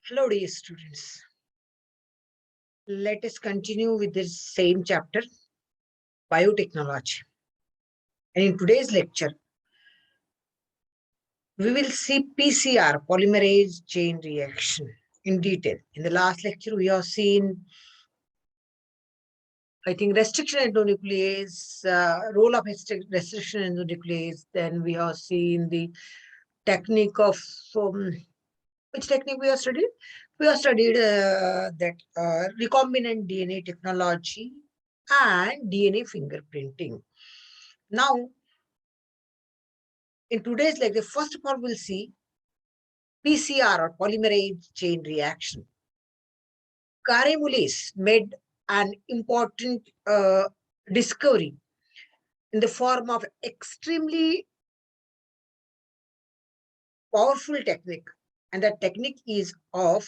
Hello, dear students. Let us continue with this same chapter, biotechnology. And in today's lecture, we will see PCR, polymerase chain reaction, in detail. In the last lecture, we have seen, I think, restriction endonuclease, role of restriction endonuclease. Then we have seen the technique of, which technique we have studied? We have studied that recombinant DNA technology and DNA fingerprinting. Now, in today's lecture, first of all, we'll see PCR or polymerase chain reaction. Kary-Mullis made an important discovery in the form of extremely powerful technique, and that technique is of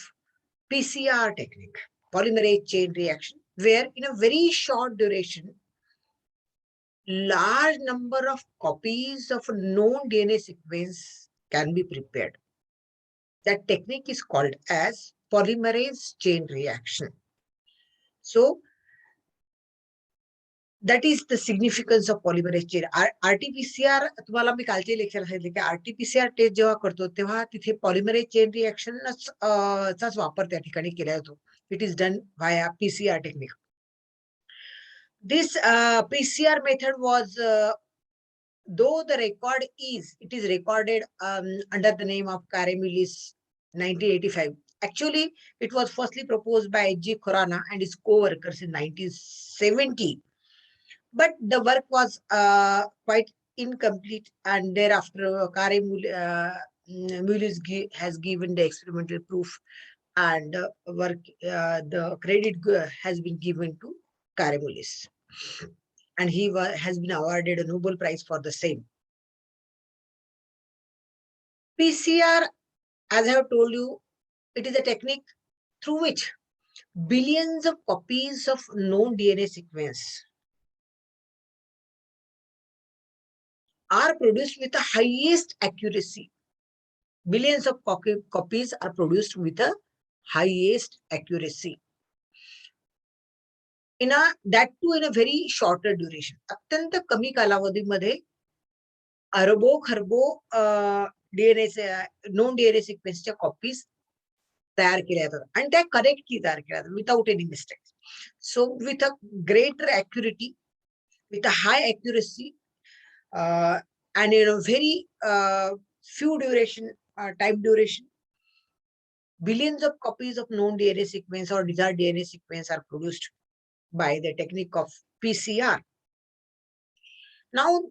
PCR technique, polymerase chain reaction, where in a very short duration, large number of copies of a known DNA sequence can be prepared. That technique is called as polymerase chain reaction. So that is the significance of polymerase chain. RT-PCR तुम्हाला मी कालचे lecture सांगितले की RT-PCR taste जेव्हा करतो तेव्हा तिथे polymerase chain रिएक्शनच चाच वापर त्या ठिकाणी केला जातो. It is done via PCR technique. This PCR method was, though the record is, it is recorded under the name of Kary-Mullis 1985. Actually, it was firstly proposed by G. Khorana and his co-workers in 1970. But the work was quite incomplete, and thereafter Kary-Mullis has given the experimental proof, and the credit has been given to Kary-Mullis, and he has been awarded a Nobel Prize for the same. PCR, as I have told you, it is a technique through which billions of copies of known DNA sequence are produced with the highest accuracy. Billions of copies are produced with the highest accuracy. That too in a very shorter duration. अत्यंत कमी कालावधीमध्ये अरबो खरबो known DNA सिक्वेन्सच्या copies तयार केल्या जातात आणि त्या करेक्टली तयार केल्या जातात without any mistake. So with a greater accuracy, with a high accuracy, and in a very few time duration, billions of copies of known DNA sequence or desired DNA sequence are produced by the technique of PCR. Now,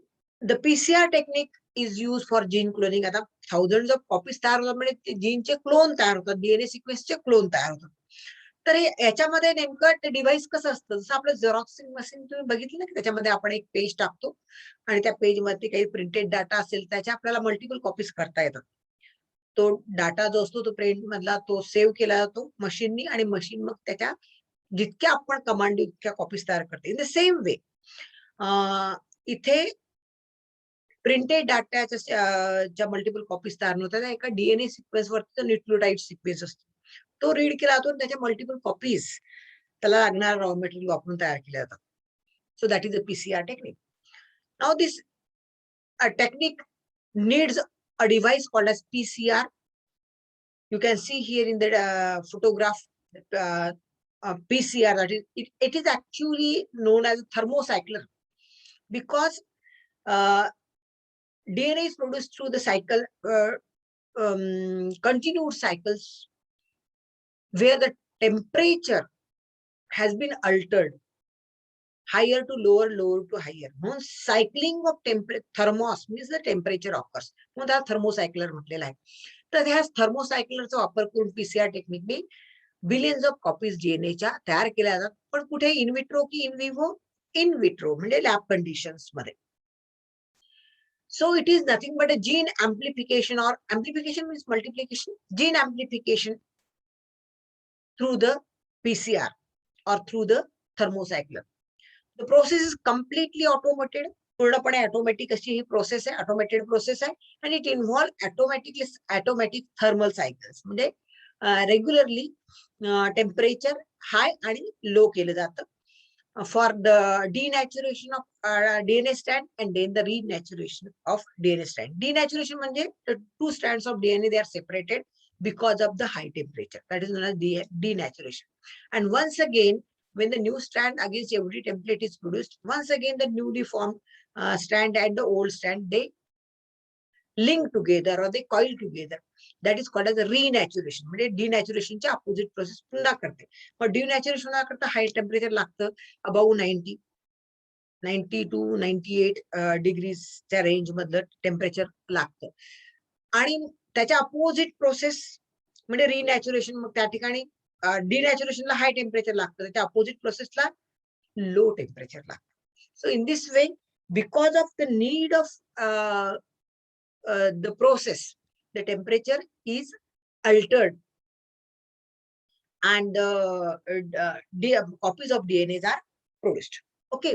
the PCR technique is used for gene cloning. आता thousands of copies तयार होतात म्हणजे जीनचे clone तयार होतात, DNA सिक्वेन्सचे clone तयार होतात. तर याच्यामध्ये नेमकं ते डिव्हाइस कसं असतं, जसं आपलं झेरॉक्सिंग मशीन तुम्ही बघितलं ना की त्याच्यामध्ये आपण एक पेज टाकतो आणि त्या पेज मध्ये काही प्रिंटेड डाटा असेल त्याच्या आपल्याला मल्टिपल कॉपीज करता येतात. तो डाटा जो असतो तो प्रिंट मधला तो सेव्ह केला जातो मशीननी आणि मशीन मग त्याच्या जितक्या आपण कमांड तितक्या कॉपीज तयार करते. इन द सेम वे इथे प्रिंटेड डाटाच्या ज्या मल्टिपल कॉपीज तयार होतात त्या एका डीएनए सिक्वेन्स वरती न्यूक्लियोटाइड सिक्वेन्स असतो, तो रीड केला जातो, त्याच्या मल्टिपल कॉपीज त्याला लागणारा रॉ मटेरियल वापरून तयार केल्या जातात. So that is a PCR technique. Now this technique needs a device called as PCR. You can see here in the photograph PCR, that is, it is actually known as a thermocycler because DNA is produced through the cycle, continued cycles where the temperature has been altered, higher to lower, lower to higher. म्हणून cycling of thermos means the temperature occurs. म्हणून त्याला thermocycler म्हटलेला आहे. तर ह्या थर्मोसायक्लरचा वापर करून PCR टेक्निकने billions of copies डीएनएच्या तयार केल्या जातात. पण कुठे इन विट्रो की इन विवो? इन विट्रो म्हणजे लॅब कंडिशन्स मध्ये. So it is nothing but a gene amplification, or amplification means multiplication, gene amplification through the PCR or through the thermocycler. The process is completely automated. पूर्णपणे automatic अशी ही process आहे, automated process आहे, आणि it involve automatic thermal cycles. म्हणजे regularly temperature हाय आणि low केलं जातं for the denaturation of DNA strand and then the renaturation of DNA strand. Denaturation म्हणजे the two strands of DNA, they are separated because of the high temperature. That is known as denaturation. And once again, when the new strand against every template is produced, once again the newly formed strand and the old strand, they link together or they coil together. That is called as a renaturation. म्हणजे denaturation च्या opposite process पुन्हा करते. पण denaturation करता high temperature लागतं above 90 to 98 डिग्रीजच्या range मधलं temperature लागतं. आणि त्याच्या अपोजिट प्रोसेस म्हणजे रिनॅच्युरेशन, मग त्या ठिकाणी डिनॅच्युरेशनला हाय टेम्परेचर लागतं, त्याच्या अपोजिट प्रोसेसला लो टेम्परेचर लागतं. So in this way, because of the need of the process, the temperature is altered and copies of DNAs are produced. Okay,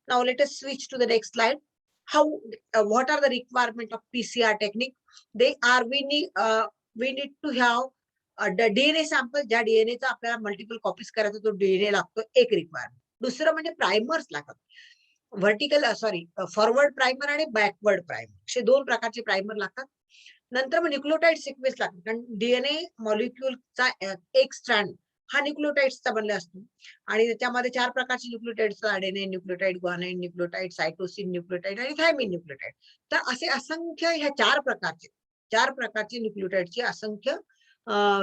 now let us switch to the next slide. How what are the requirement of PCR technique? They are we need to have the DNA sample. ज्या DNA चा आपल्याला multiple copies करायचा तो DNA लागतो, एक requirement. दुसरं म्हणजे प्रायमर्स लागतात. व्हर्टिकल फॉरवर्ड प्रायमर आणि बॅकवर्ड प्रायमर, असे दोन प्रकारचे प्रायमर लागतात. नंतर मग न्यूक्लियोटाइड सिक्वेन्स लागतात, कारण डीएनए मॉलिक्युलचा एक स्ट्रँड हा न्यूक्लियोटाइड्सचा बनला असतो आणि त्याच्यामध्ये 4 प्रकारचे nucleotides, RNA nucleotide, guanine nucleotide, cytosine nucleotide आणि थायमिन न्यूक्लियोटाइड. तर असे असंख्य ह्या 4 प्रकारचे न्यूक्लियोटाइडचे असंख्य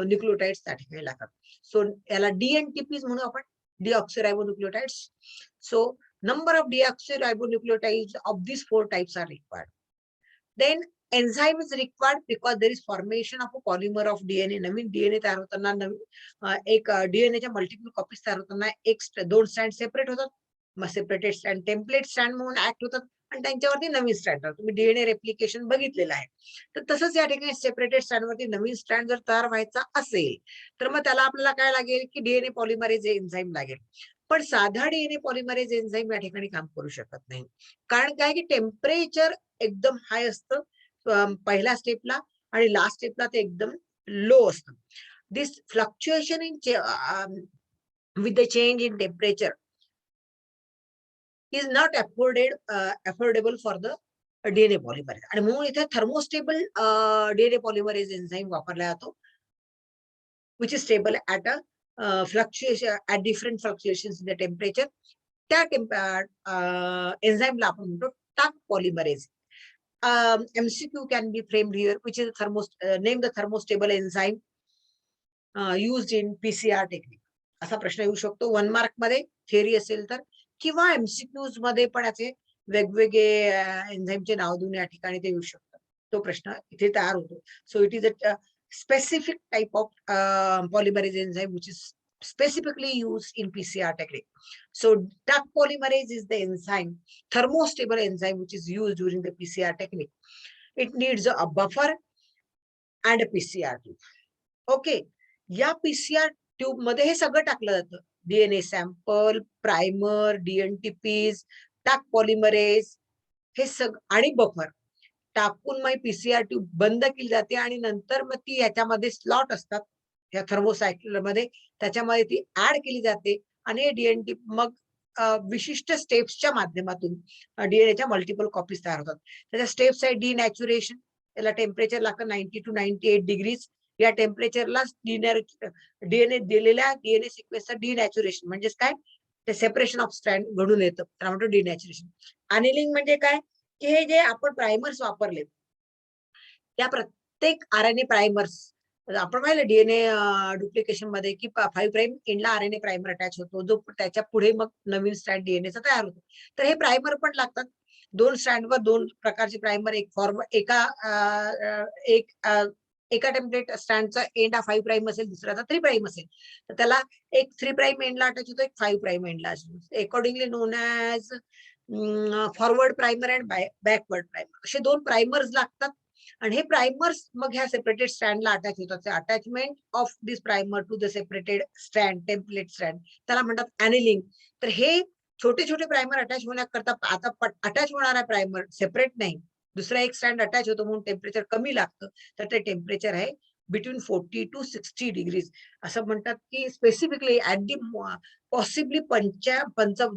न्यूक्लियोटाइड्स त्या ठिकाणी लागतात. सो याला डीएनटीपीज म्हणून आपण, deoxyribonucleotides. So number of deoxyribonucleotides of these 4 types are required. Then enzyme is required because there is formation of a polymer of DNA. Naveen DNA तयार होताना एक DNA च्या मल्टिपल कॉपीज तयार होताना एक 2 स्ट्रँड सेपरेट होतात, मग सेपरेटेड स्ट्रँड टेम्पलेट स्ट्रँड म्हणून ऍक्ट होतात आणि त्यांच्यावरती नवीन स्ट्रँड, तुम्ही डीएनए रेप्लिकेशन बघितलेलं आहे. तर तसंच या ठिकाणी सेपरेटेड स्ट्रँडवरती नवीन स्ट्रँड जर तयार व्हायचा असेल तर मग त्याला आपल्याला काय लागेल की डीएनए पॉलिमरेज एन्झाईम लागेल. पण साधा डीएनए पॉलिमरेज एन्झाईम या ठिकाणी काम करू शकत नाही, कारण काय की टेम्परेचर एकदम हाय असतं पहिल्या स्टेपला आणि लास्ट स्टेपला ते एकदम लो असतं. This fluctuation in with the change in temperature is not affordable for the DNA polymerase. आणि म्हणून इथे थर्मोस्टेबल डीएनए पॉलिमरेज एन्झाईम वापरला जातो, which is stable at a fluctuation at different fluctuations in the temperature. त्या enzyme ला आपण म्हणतो टाक polymerase. MCQ can be framed here, which is name the thermostable enzyme used in PCR technique. असा प्रश्न येऊ शकतो 1 मार्क मध्ये थेअरी असेल तर, किंवा एमसीक्यूज मध्ये पण याचे वेगवेगळे एन्झाईमचे नाव देऊन या ठिकाणी ते येऊ शकतात. तो प्रश्न इथे तयार होतो. So it is a specific type of polymerase enzyme which is specifically used in PCR technique. So Tuck polymerase is the enzyme, thermostable enzyme, which is used during the PCR technique. It needs a buffer and a PCR tube. Okay, या PCR tube मध्ये हे सगळं टाकलं जातं, DNA sample, primer, DNTPs, Tuck polymerase, हे सगळं आणि buffer टाकून मग पीसीआर ट्यूब बंद केली जाते आणि नंतर मग ती ह्याच्यामध्ये स्लॉट असतात या थर्मोसायकल मध्ये, त्याच्यामध्ये ती ऍड केली जाते आणि डीएनटी मग विशिष्ट स्टेप्सच्या माध्यमातून डीएनएच्या मल्टिपल कॉपीज तयार होतात. त्याच्या स्टेप्स आहे डिनॅच्युरेशन, त्याला टेम्परेचर लागतं 90 to 98 डिग्रीज. या टेम्परेचरला डीएनए दिलेल्या डीएनए सिक्वेन्सचं डिनॅच्युरेशन म्हणजेच काय, ते सेपरेशन ऑफ स्ट्रँड घडून येतं, त्याला म्हणतो डिनॅच्युरेशन. अनिलिंग म्हणजे काय की हे जे आपण प्रायमर्स वापरले त्या प्रत्येक आरएनए प्रायमर्स, आपण पाहिलं डीएनए डुप्लिकेशन मध्ये की 5 प्राइम एंडला आरएनए प्रायमर अटॅच होतो, जो त्याच्या पुढे मग नवीन स्ट्रँड डीएनएचा तयार होतो. तर हे प्रायमर पण लागतात. 2 स्ट्रँडवर 2 प्रकारचे प्रायमर, एक फॉरवर्ड एका टेम्पलेट स्ट्रँडचा एंड हा 5 प्राइम असेल, दुसऱ्याचा 3 प्राइम असेल, तर त्याला एक 3 प्राइम एंडला अटॅच होतो, एक 5 प्राइम एंडला असतो, accordingly known as forward primer and backward primer. असे 2 प्रायमर्स लागतात आणि हे प्रायमर्स मग ह्या सेपरेटेड स्ट्रँडला अटॅच होतात. Attachment of this primer to the separated strand, template strand, त्याला म्हणतात अॅनिलिंग. तर हे छोटे छोटे प्रायमर अटॅच होण्याकरता, आता अटॅच होणारा प्रायमर सेपरेट नाही, दुसरा एक स्ट्रँड अटॅच होतो म्हणून टेम्परेचर कमी लागतं, तर ते टेम्परेचर आहे बिटवीन 40 to 60 डिग्रीज असं म्हणतात की स्पेसिफिकली ऍट दी पॉसिबली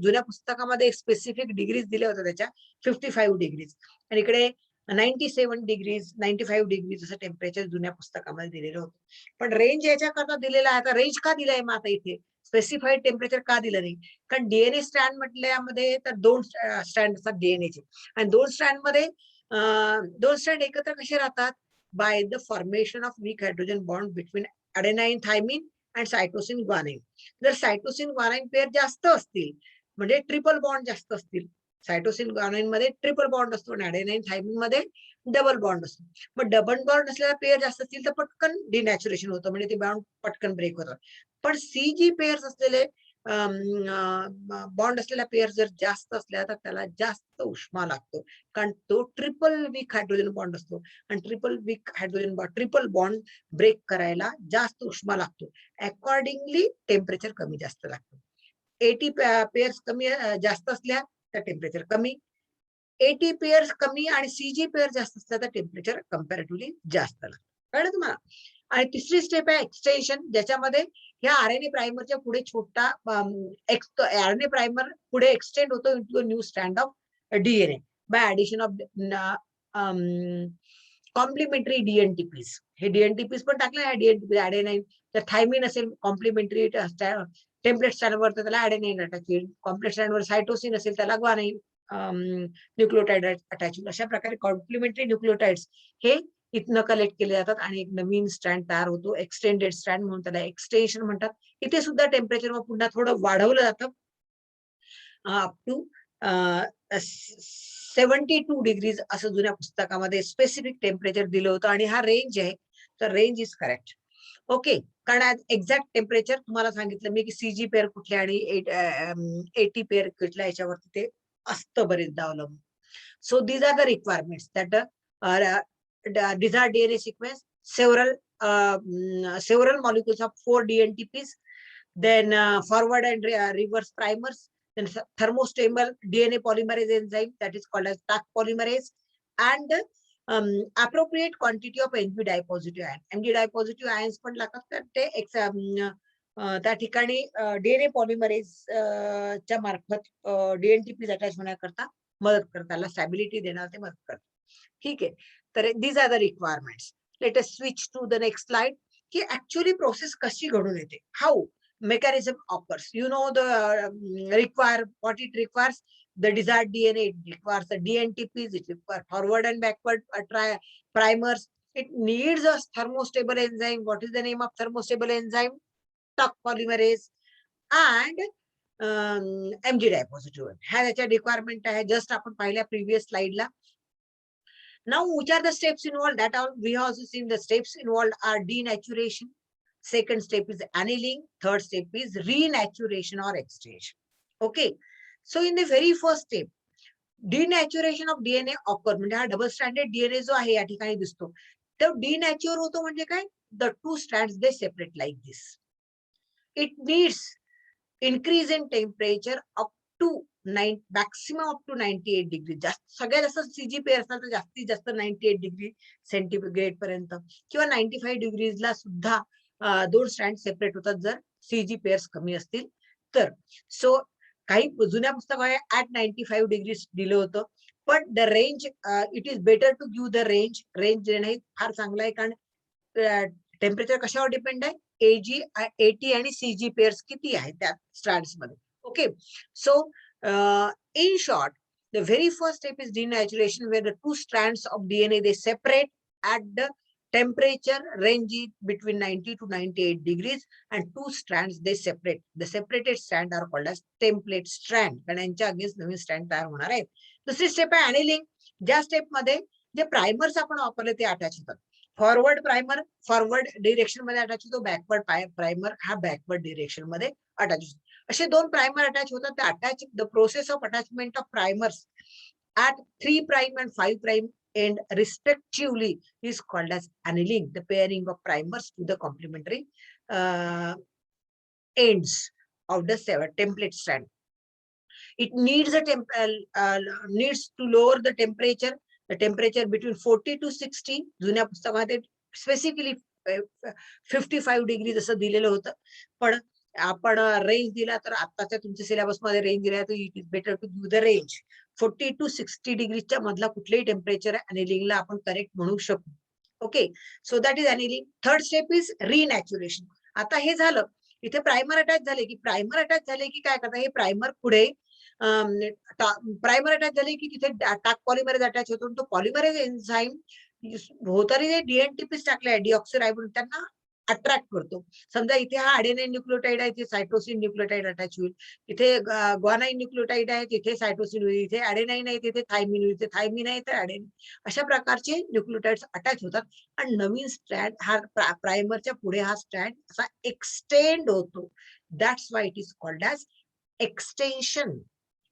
जुन्या पुस्तकामध्ये स्पेसिफिक डिग्रीज दिल्या होत्या त्याच्या 55 डिग्रीज आणि इकडे 97 डिग्रीज 95 डिग्रीज असं टेम्परेचर जुन्या पुस्तकामध्ये दिलेलं होतं. पण रेंज याच्याकरता दिलेला आहे. आता रेंज का दिलाय मग आता इथे स्पेसिफाईड टेम्परेचर का दिलं नाही? कारण डीएनए स्ट्रँड म्हटल्यामध्ये तर 2 स्ट्रँड असतात डीएनएचे आणि 2 स्ट्रँड एकत्र कसे राहतात? By the formation of weak hydrogen bond between adenine thymine and cytosine guanine. जर सायटोसिन ग्वानाइन पेअर जास्त असतील म्हणजे ट्रिपल बॉन्ड जास्त असतील, सायटोसिन ग्वानाइन मध्ये ट्रिपल बॉन्ड असतो आणि अडेनाइन थायमिन मध्ये डबल बॉन्ड असतो. मग डबल बॉन्ड असलेला पेअर जास्त असतील तर पटकन डिनॅच्युरेशन होतं म्हणजे ते बॉन्ड पटकन ब्रेक होतात. पण CG पेअर्स असलेले बॉन्ड असलेला पेअर जर जास्त असल्या तर त्याला जास्त उष्मा लागतो कारण तो ट्रिपल वीक हायड्रोजन बॉन्ड असतो आणि ट्रिपल बॉन्ड ब्रेक करायला जास्त उष्मा लागतो. अकॉर्डिंगली टेम्परेचर कमी जास्त लागतं. 80 पेअर्स कमी जास्त असल्या तर टेम्परेचर कमी, 80 पेअर्स कमी आणि CG पेअर जास्त असल्या तर टेम्परेचर कम्पॅरेटिव्हली जास्त लागतं. कळलं तुम्हाला? आणि तिसरी स्टेप आहे एक्सटेन्शन, ज्याच्यामध्ये ह्या RNA प्रायमरच्या पुढे छोटा RNA प्रायमर पुढे एक्सटेंड होतो into a new strand of DNA by addition of complementary DNTPs. हे DNTPs पण टाकलं आहे DNTP ऍडेनाइन. तर थायमिन असेल कॉम्प्लिमेंटरी टेम्पलेट स्टँडवर तर त्याला ऍडेनाइन अटॅच होईल. कॉम्प्लेक्स स्टँडवर सायटोसिन असेल त्याला ग्वानाइन न्यूक्लिओटाइड अटॅच होईल. अशा प्रकारे कॉम्प्लिमेंटरी न्यूक्लिओटाइड्स हे इथनं कलेक्ट केले जातात आणि एक नवीन स्ट्रँड तयार होतो. एक्सटेंडेड स्ट्रँड म्हणून त्याला एक्सटेन्शन म्हणतात. इथे सुद्धा टेम्परेचर पुन्हा थोडं वाढवलं जातं अप टू 72 डिग्रीज असं जुन्या पुस्तकामध्ये स्पेसिफिक टेम्परेचर दिलं होतं आणि हा रेंज आहे तर रेंज इज करेक्ट. ओके, कारण एक्झॅक्ट टेम्परेचर तुम्हाला सांगितलं मी की CG पेअर कुठल्या आणि 80 पेअर कुठल्या याच्यावरती ते असतं बरेचदा अवलंबून. So these are the requirements that desired DNA sequence, several molecules of 4 DNTPs, then forward and reverse primers, then thermostable DNA polymerase enzyme that is called as TAC polymerase, and appropriate quantity of Mg dipositive ion. Mg dipositive ions पण लागतात तर ते त्या ठिकाणी DNA polymerase च्या मार्फत DNTPs attach होण्याकरता मदत करतात, त्याला स्टॅबिलिटी देण्याला ते मदत करतात. ठीक आहे, तर these are the requirements. Let us switch to the next slide की actually process कशी घडून येते, how mechanism occurs. You know the what it requires. The desired DNA, it requires the DNTPs, it requires forward and backward primers. It needs a thermostable enzyme. What is the name of thermostable enzyme? TAC polymerase and Mg dipositive. ह्या त्याच्या requirement आहे, just आपण पाहिल्या previous स्लाइडला. Now, which are the steps involved? That all we have also seen. The steps involved are denaturation. Second step is annealing. Third step is renaturation or extraction. Okay. So in the very first step, denaturation of DNA occur. म्हणजे हा double stranded DNA जो आहे या ठिकाणी दिसतो तो denatured होतो म्हणजे काय? The two strands they separate like this. It needs increase in temperature up to maximum up to 98 degree. जास्त सगळ्यात जास्त CG पेअर असतात तर जास्तीत जास्त 98 डिग्री सेंटीग्रेड पर्यंत किंवा 95 डिग्रीजला सुद्धा 2 स्ट्रँड सेपरेट होतात जर CG पेअर्स कमी असतील तर. सो काही जुन्या पुस्तकामध्ये ऍट 95 डिग्री दिलं होतं, पण the range it is better to give the range देणं हे फार चांगलं आहे कारण टेम्परेचर कशावर डिपेंड आहे? AT आणि CG पेअर्स किती आहेत त्या स्ट्रँड्स मध्ये. Okay, so in short, the very first step is denaturation, where the 2 strands of DNA they separate at the temperature ranging between 90 to 98 degrees, and 2 strands they separate. The separated strand are called as template strand. कारण यांच्या against नवीन strand तयार होणार आहे. दुसरी step आहे annealing. ज्या step मध्ये जे प्रायमर्स आपण वापरले ते अटॅच होतात. फॉरवर्ड प्रायमर फॉरवर्ड डिरेक्शन मध्ये अटॅच होतो, बॅकवर्ड प्रायमर हा बॅकवर्ड डिरेक्शन मध्ये अटॅच होतो. असे 2 प्रायमर अटॅच होतात. The process of attachment of primers at 3' and 5' end respectively is called as annealing. The pairing of primers to the complementary ends of the template strand. It needs needs to lower the temperature between 40 to 60. जुन्या पुस्तकामध्ये specifically 55 degree जसं दिलेलं होतं, पण आपण range दिला तर आताच्या तुमच्या सिलेबसमध्ये रेंज दिला तर it is better to give the range 40 to 60 डिग्रीच्या मधला कुठलेही टेम्परेचर अॅनिलिंगला आपण करेक्ट म्हणू शकू. Okay, so that is annealing. Third step is renaturation. आता हे झालं, इथे प्रायमर अटॅच झाले की काय करतात, हे प्रायमर पुढे प्रायमर अटॅच झाले की तिथे टाक पॉलिमरेज अटॅच होतो. तो पॉलिमरेज एन्झाईम भोवतारी जे डीएनटीपीस टाकले डीऑक्सिरायबोन त्यांना अट्रॅक्ट करतो. समजा इथे हा अडेनाइन न्यूक्लियोटाइड आहे, इथे सायटोसिन न्यूक्लियोटाइड अटॅच होईल. इथे ग्वानाइन न्यूक्लियोटाइड आहे, तिथे सायटोसिन होईल. इथे अडेनाइन आहे, तिथे थायमिन होईल. इथे थायमिन आहे तर अडेनाइन. अशा प्रकारचे न्यूक्लियोटाइड्स अटॅच होतात आणि नवीन स्ट्रँड हा प्रायमरच्या पुढे हा स्ट्रँड असा एक्सटेंड होतो. That's why it is called as extension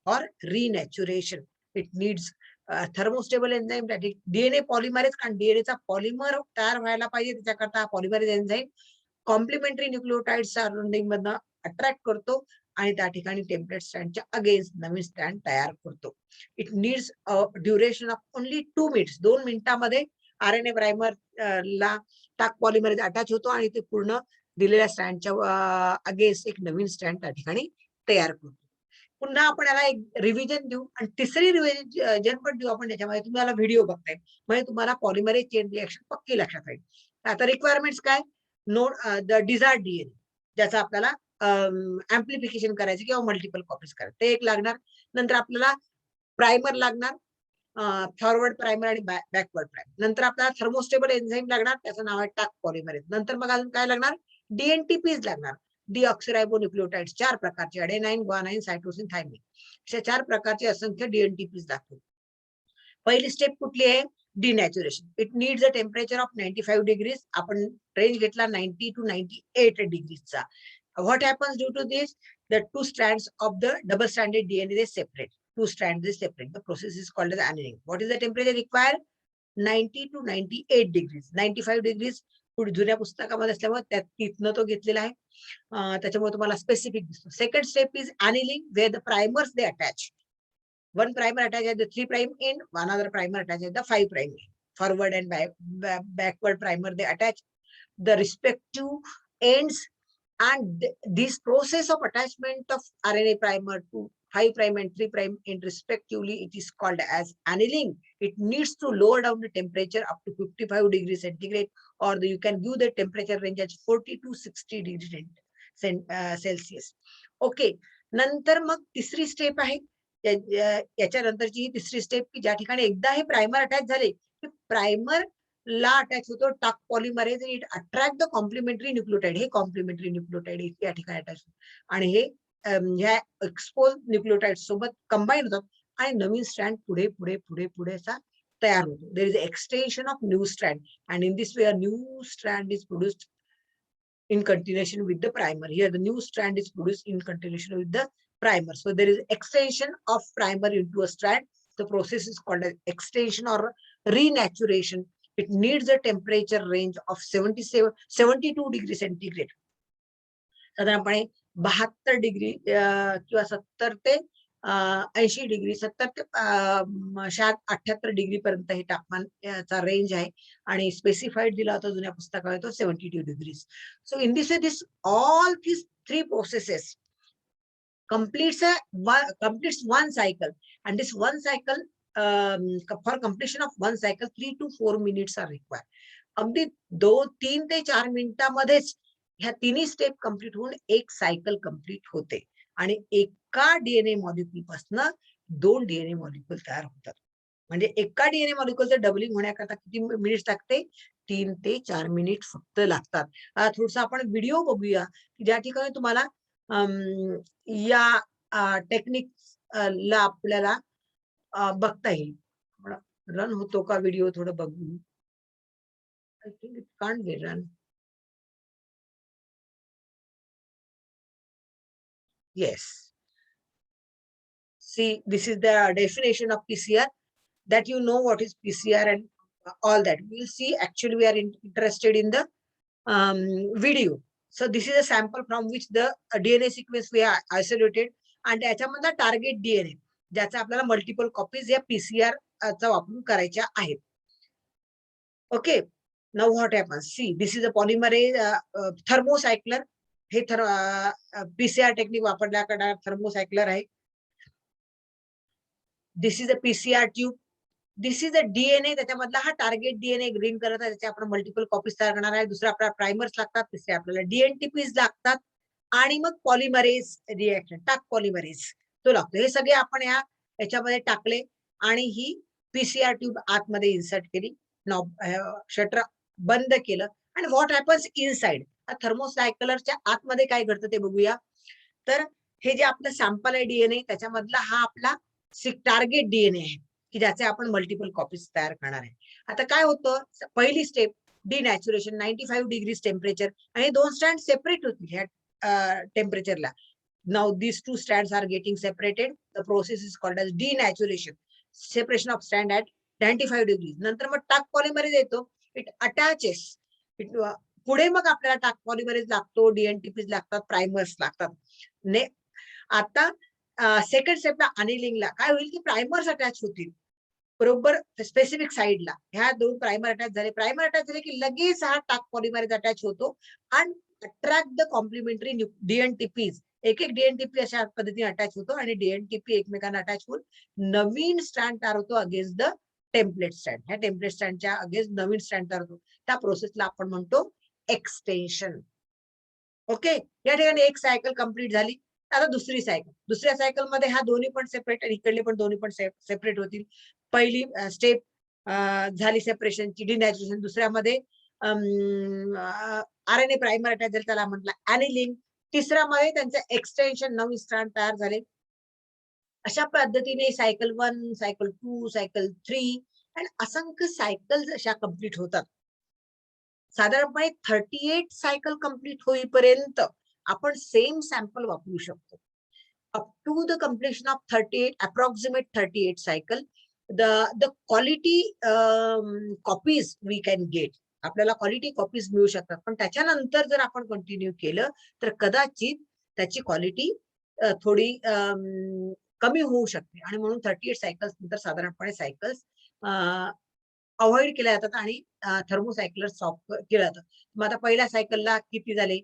or renaturation. It needs thermostable enzyme, that is DNA polymerase, कारण DNA चा पॉलिमर तयार व्हायला पाहिजे त्याच्याकरता polymerase enzyme complementary nucleotide surrounding मधनं अट्रॅक्ट करतो आणि त्या ठिकाणी टेम्पलेट स्ट्रँडच्या अगेन्स्ट नवीन स्ट्रँड तयार करतो. It needs duration of only 2 minutes. 2 मिनिटांमध्ये आरएनए प्रायमर ला टाक पॉलिमरेज अटॅच होतो आणि ते पूर्ण दिलेल्या स्ट्रँडच्या अगेन्स्ट एक नवीन स्ट्रँड त्या ठिकाणी तयार करतो. पुन्हा आपण याला एक रिव्हिजन देऊ आणि तिसरी रिव्हिजन पण देऊ आपण त्याच्यामध्ये. तुम्हाला व्हिडिओ बघताय म्हणजे तुम्हाला पॉलिमरेज चेन रिएक्शन पक्की लक्षात राहील. आता रिक्वायरमेंट्स काय, नोड द डिझायर्ड डीएनए ज्याचा आपल्याला ऍम्प्लिफिकेशन करायचं किंवा मल्टिपल कॉपीज करायचं ते एक लागणार. नंतर आपल्याला प्रायमर लागणार, फॉरवर्ड प्रायमर आणि बॅकवर्ड प्रायमर. नंतर आपल्याला थर्मोस्टेबल एन्झाईम लागणार, त्याचं नाव आहे टाक पॉलिमरेज. नंतर मग अजून काय लागणार, डीएनटीपीज लागणार, डीऑक्सिरायबोन्यूक्लियोटाइड्स 4 प्रकारचे, अडेनाइन, ग्वानाइन, सायटोसिन, थायमिन, अशा 4 प्रकारचे असंख्य डीएनटीपीज लागतात. पहिली स्टेप कुठली आहे, denaturation. It needs a temperature of 95 degrees. आपण रेंज घेतला 90 to 98 डिग्रीजचा. What happens due to this, the 2 strands of the double stranded DNA is separate. 2 strands is separate. The process is called as annealing. What is the temperature required? 90 to 98 degrees. 95 degrees पुढे जुन्या पुस्तकामध्ये असल्यामुळे त्यात तिथनं तो घेतलेला आहे, त्याच्यामुळे तुम्हाला स्पेसिफिक दिसतो. Second step is annealing, where the primers they attach. One primer attached at the 3' end, one other primer attached at the 5' end. Forward and backward primer they attach the respective ends, and this process of attachment of RNA primer to 5' and 3' end respectively, it is called as annealing. It needs to lower down the temperature up to 55 degrees centigrade, or you can give the temperature range as 40 to 60 degrees Celsius. Okay, नंतर मग तिसरी step आहे, याच्यानंतरची ही तिसरी step की ज्या ठिकाणी एकदा हे प्रायमर अटॅच झाले की प्रायमर ला अटॅच होतो Taq polymerase, it attract the complementary nucleotide. हे कॉम्प्लिमेंटरी न्यूक्लियोटाइड या ठिकाणी अटॅच होतो आणि हे ह्या एक्सपोज न्यूक्लियोटाइड सोबत कंबाईन होतात आणि नवीन स्ट्रँड पुढे पुढे पुढे पुढे असा तयार होतो. There is extension of new strand and in this way a new strand is produced in continuation with the primer. Here the new strand is produced in continuation with the primer. So there is extension of primer into a strand. The process is called as extension or renaturation. It needs a temperature range of 72 degrees centigrade. साधारणपणे 72 degree किंवा 70 ते 80 degree, 70 ते 78 degree पर्यंत हे तापमानचा range आहे आणि specified दिला होता जुन्या पुस्तकामध्ये तो 72 degrees. So in this way this all these 3 processes completes one cycle, and this one cycle for completion of one cycle 3 to 4 minutes are required. अगदी 3 ते 4 मिनिटांमध्येच ह्या तिन्ही स्टेप कंप्लीट होऊन एक सायकल कंप्लीट होते आणि एका डीएनए मॉलिक्युल पासून 2 डीएनए मॉलिक्युल तयार होतात. म्हणजे एका डीएनए मॉलिक्युलचं डबलिंग होण्याकरता किती मिनिट्स लागते, 3 ते 4 मिनिट फक्त लागतात. थोडस आपण व्हिडिओ बघूया की ज्या ठिकाणी तुम्हाला या टेक्निक ला आपल्याला बघता येईल. रन होतो का व्हिडिओ थोडं बघू. I think it can't be run. Yes. See, this is the definition of PCR, that you know what is PCR and all that. We'll see. Actually, we are interested in the video. So this is a sample from which the DNA sequence we are isolated, and त्याच्यामधला target DNA ज्याचा आपल्याला multiple copies या PCR चा वापरून करायच्या आहेत. Okay, Now what happens? See, this is a polymerase thermocycler. हे PCR technique वापरल्या करणारा थर्मोसायक्लर आहे. This is a PCR tube. This is a DNA. त्याच्यामधला हा टार्गेट DNA ग्रीन करत आहे. त्याचे आपण मल्टिपल कॉपीज तयार करणार आहे. दुसरा आपल्याला प्रायमर्स लागतात. तिसरे आपल्याला DNTPs लागतात. आणि मग पॉलिमरेज रिएक्शन, टाक पॉलिमरेज तो लागतो. हे सगळे आपण याच्यामध्ये टाकले आणि ही PCR ट्यूब आतमध्ये इन्सर्ट केली. शटर बंद केलं आणि व्हॉट हॅपन्स इनसाइड. थर्मोसायकलरच्या आतमध्ये काय घडतं ते बघूया. तर हे जे आपलं सॅम्पल आहे DNA त्याच्यामधला हा आपला टार्गेट DNA आहे की ज्याचे आपण मल्टिपल कॉपीज तयार करणार आहे. आता काय होतं, पहिली स्टेप डिनॅच्युरेशन 95 डिग्रीज टेम्परेचर, आणि दोन स्टँड सेपरेट होतील ह्या टेम्परेचरला. Now these two strands are getting separated. The process is called as denaturation. Separation of strand at 95 degrees. नंतर मग टाक पॉलिमरेज येतो. इट अटॅचेस. पुढे मग आपल्याला टाक पॉलिमरेज लागतो, DNTPs लागतात, प्रायमर्स लागतात. आता सेकंड स्टेपला अनिलिंगला काय होईल की प्रायमर्स अटॅच होतील बरोबर स्पेसिफिक साईडला. ह्या दोन प्रायमर अटॅच झाले. प्रायमर अटॅच झाले की लगेच हा टाक पॉलिमरेज अटॅच होतो आणि अट्रॅक्ट द कॉम्प्लिमेंटरी DNTPs. एक एक DNTP अशा पद्धतीने अटॅच होतो आणि DNTP एकमेकांना अटॅच होऊन नवीन स्टँड तयार होतो अगेन्स्ट द टेम्पलेट स्टँड. ह्या टेम्पलेट स्टँडच्या अगेन्स्ट नवीन स्टँड तयार होतो. त्या प्रोसेसला आपण म्हणतो एक्सटेन्शन. ओके, या ठिकाणी एक सायकल कंप्लीट झाली. आता दुसरी सायकल. दुसऱ्या सायकल मध्ये हा दोन्ही पण सेपरेट आणि इकडले पण दोन्ही पण सेपरेट होतील. पहिली स्टेप झाली सेपरेशनची, डिनॅच्युरेशन. दुसऱ्यामध्ये RNA प्रायमर अटॅच झाले, त्याला म्हटलं अॅनिलिंग. तिसऱ्यामध्ये त्यांचं एक्सटेन्शन, नवीन स्ट्रँड तयार झाले. अशा पद्धतीने सायकल 1, सायकल 2, सायकल 3 आणि असंख्य सायकल्स अशा कंप्लीट होतात. साधारणपणे 38 सायकल कंप्लीट होईपर्यंत आपण सेम सॅम्पल वापरू शकतो. Up to the completion of 38, approximate 38 cycle, the quality copies we can get. आपल्याला क्वालिटी कॉपीज मिळू शकतात. पण त्याच्यानंतर जर आपण कंटिन्यू केलं तर कदाचित त्याची क्वालिटी थोडी कमी होऊ शकते. आणि म्हणून 38 सायकल्स नंतर साधारणपणे सायकल्स अवॉइड केल्या जातात आणि थर्मोसायकलर स्टॉप केलं जातं. मग आता पहिल्या सायकलला किती झाले,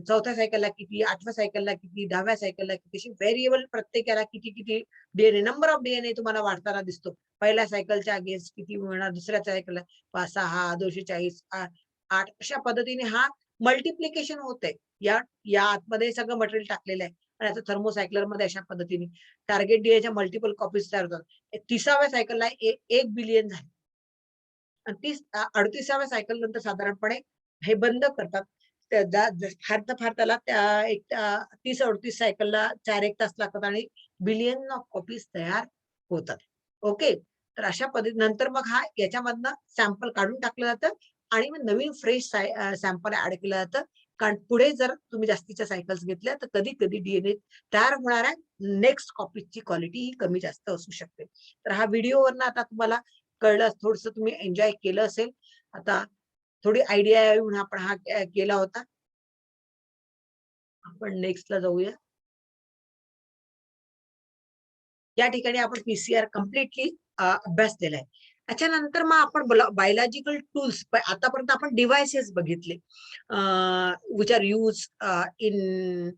चौथ्या सायकलला किती, 8व्या सायकलला किती, 10व्या सायकलला किती, अशी व्हेरिएबल प्रत्येकाला किती किती DNA, नंबर ऑफ DNA तुम्हाला वाढताना दिसतो. पहिल्या सायकलच्या अगेन्स्ट किती मिळणार, दुसऱ्या सायकलला 5, 6, 240, 8 अशा पद्धतीने हा मल्टिप्लिकेशन होते. या आतमध्ये सगळं मटेरियल टाकलेलं आहे आणि आता थर्मोसायकलर मध्ये अशा पद्धतीने टार्गेट DNAच्या मल्टिपल कॉपीज तयार होतात. 30व्या सायकलला 1 बिलियन झाले. 38व्या सायकल नंतर साधारणपणे हे बंद करतात. फार त्याला एक 30-38 सायकलला 4-1 तास लागतात आणि बिलियन ऑफ कॉपीज तयार होतात. ओके, तर अशा पद्धती नंतर मग हा याच्यामधनं सॅम्पल काढून टाकलं जातं आणि मग नवीन फ्रेश सॅम्पल ऍड केलं जातं. कारण पुढे जर तुम्ही जास्तीच्या सायकल्स घेतल्या तर कधी कधी DNA तयार होणाऱ्या नेक्स्ट कॉपीची क्वालिटी ही कमी जास्त असू शकते. तर हा व्हिडिओवरनं आता तुम्हाला कळलं, थोडस तुम्ही एन्जॉय केलं असेल. आता थोडी आयडिया येऊन आपण हा केला होता. आपण नेक्स्टला जाऊया. या ठिकाणी आपण PCR कम्प्लिटली अभ्यास दिलाय. त्याच्यानंतर मग आपण बायोलॉजिकल टूल्स, आतापर्यंत आपण डिव्हायसेस बघितले which are use in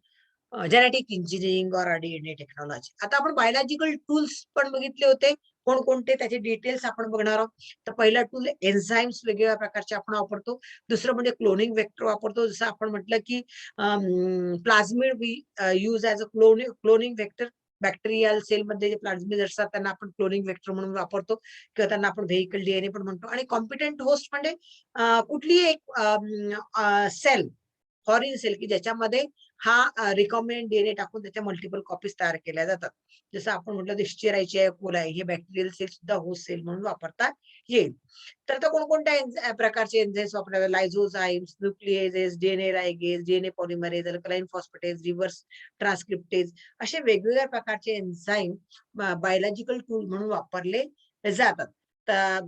genetic engineering और DNA टेक्नॉलॉजी. आता आपण बायोलॉजिकल टूल्स पण बघितले होते. कोणकोणते त्याचे डिटेल्स आपण बघणार आहोत. तर पहिला टूल एन्झाईम्स वेगवेगळ्या प्रकारचे आपण वापरतो. दुसरं म्हणजे क्लोनिंग वेक्टर वापरतो. जसं आपण म्हटलं की plasmid we use as a cloning vector. Bacterial सेलमध्ये जे प्लाझमिड असतात त्यांना आपण क्लोनिंग वेक्टर म्हणून वापरतो किंवा त्यांना आपण व्हेइकल DNA पण म्हणतो. आणि कॉम्पिटंट होस्ट म्हणजे कुठलीही एक सेल, फॉरेन सेल की ज्याच्यामध्ये हा रिकॉम्बिनंट DNA टाकून त्याच्या मल्टिपल कॉपीज तयार केल्या जातात. जसं आपण म्हटलं डिस्चेरायची कोलाई, हे बॅक्टेरियल सेल सुद्धा होस्ट सेल म्हणून वापरता येईल. तर आता कोणकोणत्या प्रकारचे एन्झाइम्स वापरले, lysozymes, nucleases, DNA ligase, DNA polymerase, alkaline phosphatase, reverse transcriptase, असे वेगवेगळ्या प्रकारचे एन्झाइम बायोलॉजिकल टूल म्हणून वापरले जातात. तर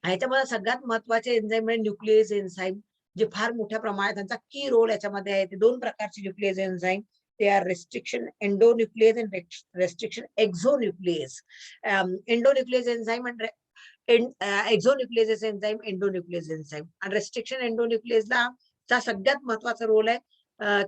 ह्याच्यामध्ये सगळ्यात महत्वाचे एन्झाइम म्हणजे न्यूक्लिएज एन्झाइम, जे फार मोठ्या प्रमाणात त्यांचा की रोल याच्यामध्ये आहे. ते दोन प्रकारचे न्यूक्लिएज एन्झाइम, ते आर रेस्ट्रिक्शन एंडोन्यूक्लिएज आणि restriction exonuclease. Endonuclease enzyme exonuclease enzyme, endonuclease enzyme. आणि रेस्ट्रिक्शन एंडोन्युक्लिएजला चा सगळ्यात महत्वाचा रोल आहे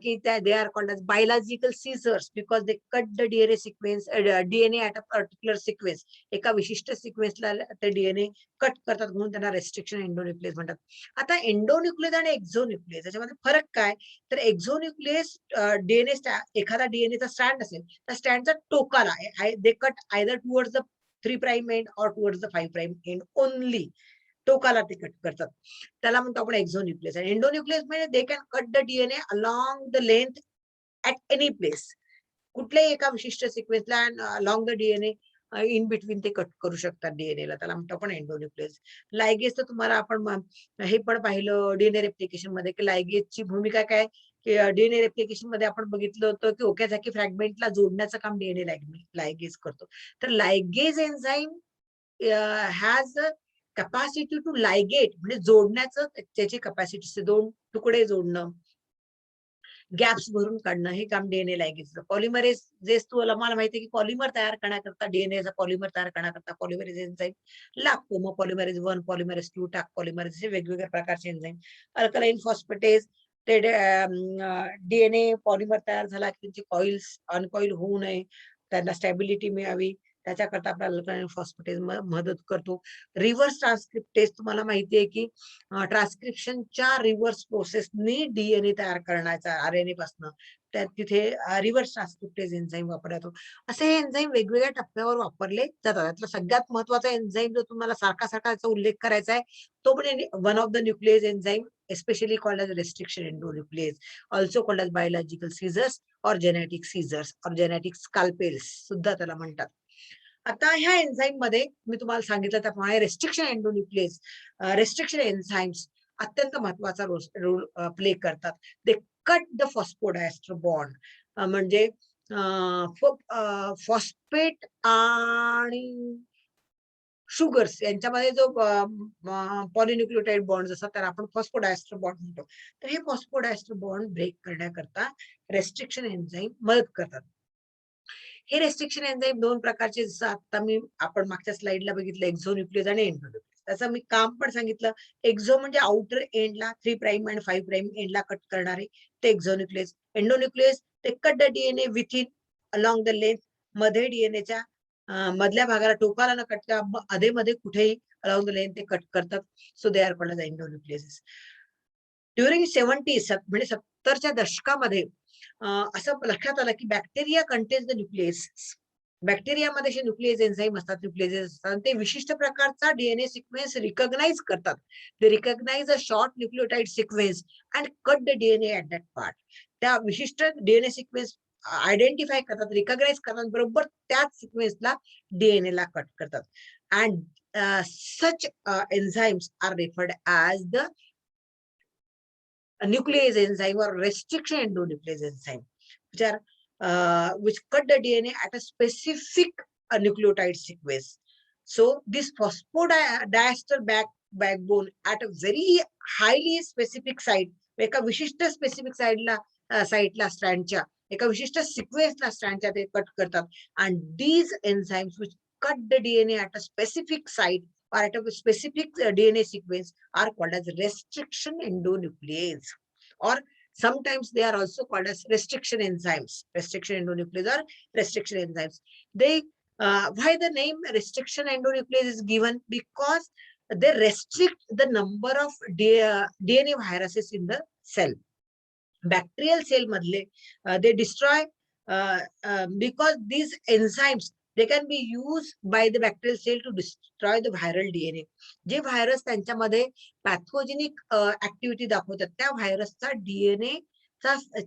की त्या they are called as biological scissors because they cut the DNA sequence, DNA at a particular sequence. एका विशिष्ट सिक्वेन्सला ते डीएनए कट करतात म्हणून त्यांना रेस्ट्रिक्शन एंडोन्युक्लिएज म्हणतात. आता एंडोन्युक्लिएज आणि एक्झोन्युक्लिएज याच्यामध्ये फरक काय, तर एक्झोन्युक्लिएज डीएनए एखादा डीएनएचा स्टँड असेल त्या स्टँडचा टोकाला they cut either towards the 3 prime end or towards the 5 prime end only, टोकाला ते कट करतात, त्याला म्हणतो आपण एक्झोन्युक्लियस. आणि एंडोन्युक्लियस म्हणजे they can cut the DNA along the length at any place. कुठल्याही एका विशिष्ट सिक्वेन्सला along the DNA in between ते कट करू शकतात डीएनए ला, त्याला म्हणतो आपण एंडोन्युक्लियस. लायगेज तर तुम्हाला आपण हे पण पाहिलं डीएनए रेप्लिकेशन मध्ये की लायगेजची भूमिका काय, की डीएनए रेप्लिकेशन मध्ये आपण बघितलं होतं की ओक्याझाकी फ्रॅगमेंटला जोडण्याचं काम डीएनए लायगेज करतो. तर लायगेज एन्झाईम हॅज कॅपॅसिटी टू लायगेट, म्हणजे जोडण्याचं त्याची कॅपॅसिटी, दोन तुकडे जोडणं, गॅप्स भरून काढणं, हे काम डीएनए लायगेजचं. पॉलिमरेज जे मला माहिती आहे की पॉलिमर तयार करण्याकरता डीएनएचा पॉलिमर तयार करण्याकरता पॉलिमरेज एन्झाईम लागतो. मग पॉलिमरेज 1, पॉलिमरेज 2, टाक पॉलिमरेज, हे वेगवेगळ्या प्रकारचे एन्झाईम. अल्कलाईन फॉस्फेटेज, ते डीएनए पॉलिमर तयार झाला की त्यांची कॉइल्स अनकॉइल होऊ नये, त्यांना स्टॅबिलिटी मिळावी, त्याच्याकरता आपल्याला अल्कलाईन फॉस्फेटेज मदत करतो. रिव्हर्स ट्रान्सक्रिप्टेज तुम्हाला माहिती आहे की ट्रान्सक्रिप्शनच्या रिव्हर्स प्रोसेसनी डीएनए तयार करण्याचा आरएनए पासून, तिथे रिव्हर्स ट्रान्सक्रिप्टेज एन्झाईम वापरला जातो. असे हे एन्झाईम वेगवेगळ्या टप्प्यावर वापरले जातात. त्यातला सगळ्यात महत्वाचा एन्झाईम जो तुम्हाला सारखा याचा उल्लेख करायचा आहे तो म्हणजे one of the nucleus enzyme, especially called as restriction endonuclease, also called as biological seizures or genetic seizures or genetic scalpels सुद्धा त्याला म्हणतात. आता ह्या एन्झाईम मध्ये मी तुम्हाला सांगितलं त्याप्रमाणे रेस्ट्रिक्शन एंडोन्युक्लिएज, रेस्ट्रिक्शन एन्झाईम्स अत्यंत महत्वाचा रोल प्ले करतात. ते कट द फॉस्फोडायस्टर बॉन्ड, म्हणजे फॉस्फेट आणि शुगर्स यांच्यामध्ये जो पॉलिन्यूक्लियोटाइड बॉन्ड असतात त्याला आपण फॉस्फोडायस्टर बॉन्ड म्हणतो. तर हे फॉस्फोडायस्टर बॉन्ड ब्रेक करण्याकरता रेस्ट्रिक्शन एन्झाईम मदत करतात. हे रेस्ट्रिक्शन एन्झाईम दोन प्रकारचे, जसं आता आपण मागच्या स्लाइडला बघितलं एक्झोन्युक्लियस आणि एंडोन्युक्लियस. त्याचं मी काम पण सांगितलं. एक्झो म्हणजे आउटर एंडला 3 प्राइम आणि 5 प्राइम एंडला कट करणारे ते एक्झोन्युक्लियस. एंडोन्युक्लियस ते cut the DNA within along the length, मध्ये डीएनएच्या मधल्या भागाला टोकाला न कटता मध्ये कुठेही अलॉंग द लेंथ ते कट करतात. So they are called as endonuclease. During 70s म्हणजे 70च्या दशकामध्ये असं लक्षात आलं की बॅक्टेरिया कंटेन्स द न्यूक्लियस. बॅक्टेरियामध्ये जे न्यूक्लियस एन्झाईम असतात, न्यूक्लियस असतात, ते विशिष्ट प्रकारचा डीएनए सिक्वेन्स रिकॉग्नाइज करतात. ते recognise a short nucleotide sequence and cut the DNA at that part. त्या विशिष्ट डीएनए सिक्वेन्स आयडेंटिफाय करतात, रिकॉग्नाइज करतात, बरोबर त्याच सिक्वेन्सला डीएनए ला कट करतात. And such enzymes are referred as the nuclease enzyme or restriction endonuclease enzyme, which cut the DNA at a specific nucleotide sequence. So this phosphodiester backbone at a very highly specific site, एका विशिष्ट specific साइटला स्ट्रँडच्या एका विशिष्ट सिक्वेन्सला स्ट्रँडच्या ते cut करतात. and these enzymes which cut the DNA at a specific site or at a specific DNA sequence are called as restriction endonuclease, or sometimes they are also called as restriction enzymes. Restriction endonuclease or restriction enzymes. They why the name restriction endonuclease is given? Because they restrict the number of DNA viruses in the cell. Bacterial cell madle they destroy because these enzymes they can be used by the bacterial cell to destroy the viral DNA. जे virus त्यांच्यामध्ये pathogenic activity दाखवतात त्या व्हायरसचा DNA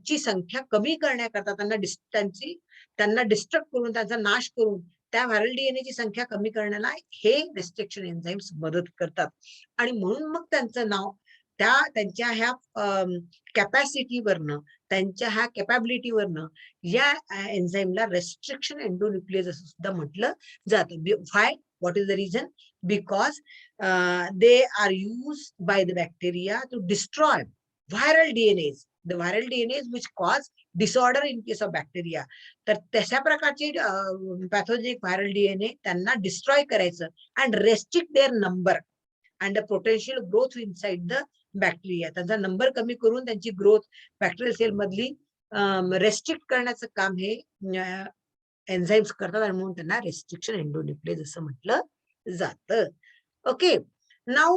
ची संख्या कमी करण्याकरता त्यांना डिस्ट्रक्ट करून त्यांचा नाश करून त्या व्हायरल डीएनए ची संख्या कमी करण्याला हे रेस्ट्रिक्शन एन्झाईम्स मदत करतात. आणि म्हणून मग त्यांचं नाव त्यांच्या ह्या कॅपॅसिटीवरनं, त्यांच्या ह्या कॅपॅबिलिटीवरनं या एन्झाईमला रेस्ट्रिक्शन एंडोन्युक्लियस असं सुद्धा म्हटलं जातं. Why? What is the reason? Because they are used by the bacteria to destroy viral DNAs the viral DNA which cause disorder in case of bacteria. तर तशा प्रकारचे पॅथोजेनिक व्हायरल डीएनए त्यांना डिस्ट्रॉय करायचं and restrict their number and the potential growth inside the bacteria. त्यांचा number कमी करून त्यांची growth bacterial cell मधली रेस्ट्रिक्ट करण्याचं काम हे एन्झाईम्स करतात आणि म्हणून त्यांना रेस्ट्रिक्शन एंडोन्यूक्लियस असं म्हटलं जातं. Okay, now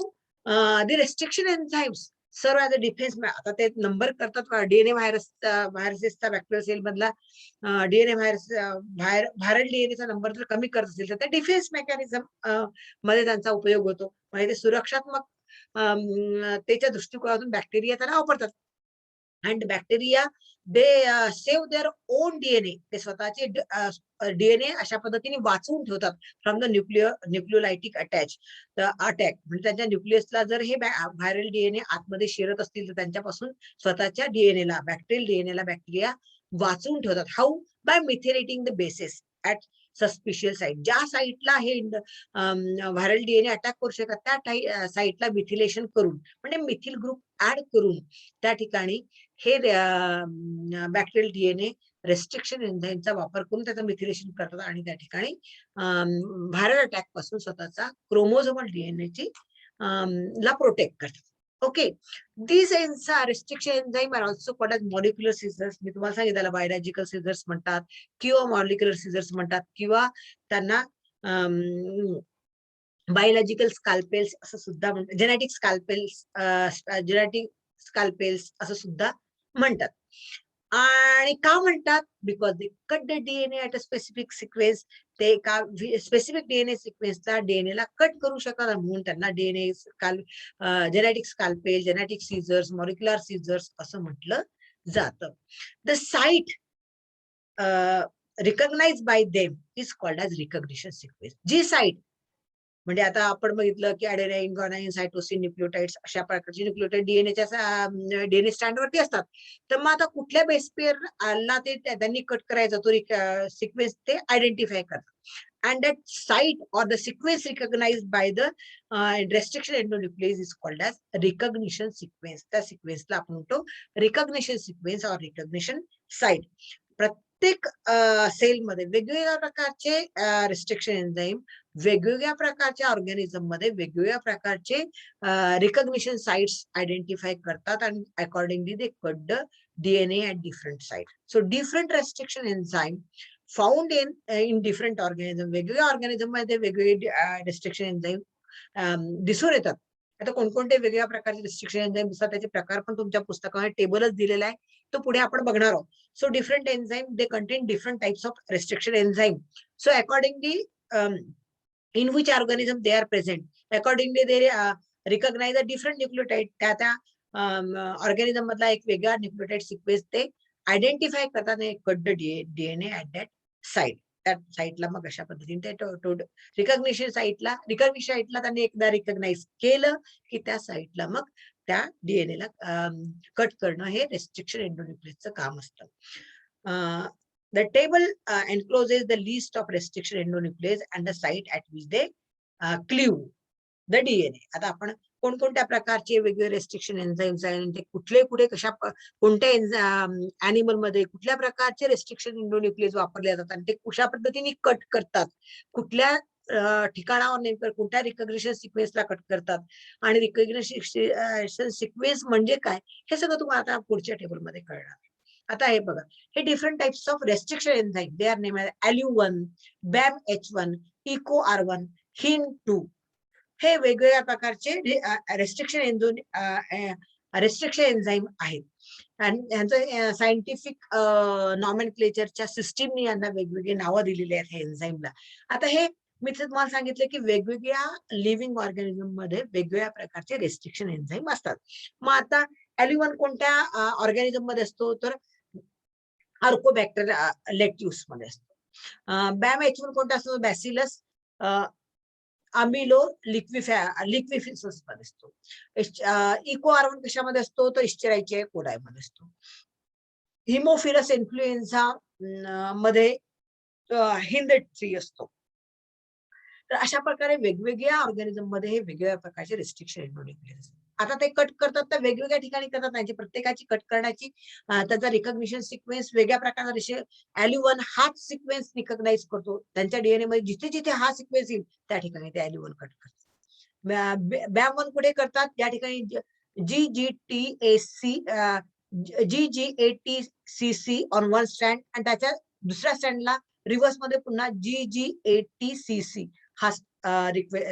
the restriction enzymes सर्व ॲज अ डिफेन्स. आता ते नंबर करतात डीएनए व्हायरसेसचा बॅक्टेरियल सेल मधला डीएनए व्हायरल डीएनएचा नंबर जर कमी करत असेल तर त्या डिफेन्स मेकॅनिझम मध्ये त्यांचा उपयोग होतो. म्हणजे ते सुरक्षात्मक त्याच्या दृष्टिकोनातून बॅक्टेरिया त्याला वापरतात. And bacteria they save their own DNA. ते स्वतःचे डीएनए अशा पद्धतीने वाचवून ठेवतात फ्रॉम द न्यूक्लिओलायटिक अटॅक. म्हणजे त्यांच्या न्यूक्लियसला जर हे व्हायरल डीएनए आतमध्ये शिरत असतील तर त्यांच्यापासून स्वतःच्या डीएनएला, बॅक्टेरियल डीएनएला बॅक्टेरिया वाचवून ठेवतात. How? By methylating the bases at suspicious site. ज्या साईटला हे व्हायरल डीएनए अटॅक करू शकतात त्या साईटला मिथिलेशन करून, म्हणजे मिथिल ग्रुप ऍड करून त्या ठिकाणी हे बॅक्टेरियल डीएनए रेस्ट्रिक्शन एन्झाईमचा वापर करून त्याचं मिथिलेशन करतात आणि त्या ठिकाणी व्हायरल अटॅक पासून स्वतःचा क्रोमोझोमल डीएनएची ला प्रोटेक्ट करतात. Okay, these restriction enzyme are also called as molecular scissors. मी तुम्हाला सांगितलं बायोलॉजिकल सिझर्स म्हणतात किंवा मॉलिक्युलर सिझर्स म्हणतात किंवा त्यांना बायोलॉजिकल स्कॅल्पेल्स असं सुद्धा म्हणतात, जेनेटिक स्कॅल्पेल्स असं सुद्धा म्हणतात. आणि का म्हणतात? Because they cut the DNA at a specific sequence. ते एका स्पेसिफिक डीएनए सिक्वेन्सला डीएनए ला कट करू शकतात म्हणून त्यांना DNA genetic scalpel, genetic scissors, molecular scissors असं म्हटलं जातं. The site recognise by them is called as recognition sequence. जी साईट म्हणजे आता आपण बघितलं की अडेनाइन, ग्वानाइन, सायटोसिन, न्यूक्लिओटाइड्स अशा प्रकारचे न्यूक्लिओटाइड डीएनए स्टँडवरती असतात. तर मग आता कुठल्या बेस पेअरला ते त्यांनी कट करायचा तो सिक्वेन्स ते आयडेंटिफाय करतात. And that site or the sequence recognised by the restriction endonuclease is called as recognition sequence. त्या सिक्वेन्सला आपण म्हणतो recognition sequence or recognition site. प्रत्येक सेलमध्ये वेगवेगळ्या प्रकारचे रिस्ट्रिक्शन एन्झाईम वेगवेगळ्या प्रकारच्या ऑर्गॅनिझम मध्ये वेगवेगळ्या प्रकारचे रिकॉग्निशन साइट्स आयडेंटिफाय करतात आणि accordingly they cut the DNA at different site. So different restriction enzyme found in different organism. वेगवेगळ्या ऑर्गॅनिझम मध्ये वेगवेगळे रिस्ट्रिक्शन एन्झाईम दिसून येतात. आता कोणकोणते वेगवेगळ्या प्रकारचे रिस्ट्रिक्शन एन्झाईम दिसतात त्याचे प्रकार पण तुमच्या पुस्तकामध्ये टेबलच दिलेला आहे, तो पुढे आपण बघणार आहोत. So different enzyme they contain different types of restriction enzyme. So accordingly in which organism they are present, accordingly they recognize a different nucleotide. त्या ऑर्गॅनिझम मधला एक वेगळा न्यूक्लियोटाइड सिक्वेन्स ते आयडेंटिफाय करतात आणि cut the DNA at that site. त्या साईटला मग अशा पद्धतीने ते रिकॉग्निशन साईटला त्यांनी एकदा रिकॉग्नाइज केलं की त्या साईटला मग त्या डीएनएला कट करणं हे रेस्ट्रिक्शन एंडोन्यूक्लियसचं काम असतं. The table encloses the list of restriction endonuclease and the site at which they cleave the DNA. आता आपण कोणकोणत्या प्रकारचे वेगवेगळे रेस्ट्रिक्शन एन्झाईम्स आहेत, ते कुठले कुठे कोणत्या अॅनिमल मध्ये कुठल्या प्रकारचे रेस्ट्रिक्शन एंडोन्यूक्लियस वापरले जातात आणि ते कशा पद्धतीने कट करतात, कुठल्या ठिकाणावर नेमकं कोणत्या रिकॉग्निशन सिक्वेन्सला कट करतात आणि रिकॉग्निशन सिक्वेन्स म्हणजे काय हे सगळं तुम्हाला आता पुढच्या टेबलमध्ये कळणार. आता हे बघा, हे different types of restriction enzyme they are name ALU1, BAM-H1, EcoR1, HIN2. हे वेगवेगळ्या प्रकारचे रेस्ट्रिक्शन एन्झाईम आहेत आणि यांचं सायंटिफिक नॉमेनक्लेचरच्या सिस्टीमने यांना वेगवेगळी नावं दिलेली आहेत हे एन्झाईमला. आता हे मी तुम्हाला सांगितलं की वेगवेगळ्या लिव्हिंग ऑर्गॅनिझम मध्ये वेगवेगळ्या प्रकारचे रेस्ट्रिक्शन एन्झाईम असतात. मग आता ALU1 कोणत्या ऑर्गॅनिझम मध्ये असतो तर आर्कोबॅक्टर लेट्युस मध्ये असतो. BAM-H1 कोणता असतो? बॅसिलस अमिलो लिक्विफिसस मध्ये असतो. EcoR1 कशामध्ये असतो? तो इस्चेराइचिया कोडाय मध्ये असतो. हिमोफिलस इन्फ्लुएन्झा मध्ये HindIII असतो. तर अशा प्रकारे वेगवेगळ्या ऑर्गॅनिझम मध्ये हे वेगवेगळ्या प्रकारचे रेस्ट्रिक्शन एंडोन्यूक्लियस. आता ते कट करतात तर वेगवेगळ्या ठिकाणी करतात, त्यांची प्रत्येकाची कट करण्याची त्याचा रिकॉग्निशन सिक्वेन्स वेगळ्या प्रकारचा. ॲल्यू1 हाच सिक्वेन्स रिकॉग्नाइज करतो, त्यांच्या डीएनए मध्ये जिथे जिथे हा सिक्वेन्स येईल त्या ठिकाणी ते ॲल्यू1 कट करतात. बॅम1 कुठे करतात, ज्या ठिकाणी GGATCC ऑन वन स्टँड आणि त्याच्या दुसऱ्या स्टँडला रिव्हर्स मध्ये पुन्हा GGATCC हा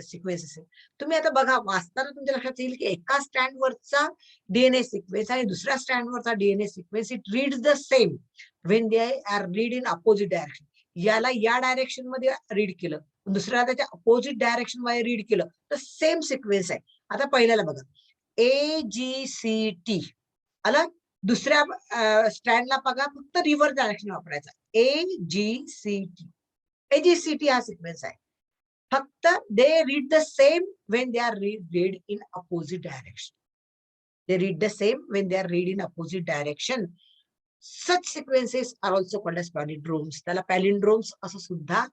सिक्वेन्स असेल. तुम्ही आता बघा वाचताना तुमच्या लक्षात येईल की एका स्टँड वरचा डीएनए सिक्वेन्स आणि दुसऱ्या स्टँड वरचा DNA sequence it reads the same when they are read in opposite direction. याला या डायरेक्शन मध्ये रीड केलं, दुसऱ्या त्याच्या अपोजिट डायरेक्शन मध्ये रीड केलं तर सेम सिक्वेन्स आहे. आता पहिल्याला बघा AGCT आला, दुसऱ्या स्टँडला बघा फक्त रिव्हर्स डायरेक्शन वापरायचा. AGCT हा सिक्वेन्स आहे. फक्त they read the same when they are read in opposite direction. They read the same when they are read in opposite direction. Such sequences are also called as palindromes. त्याला पॅलिंड्रोम्स असं सुद्धा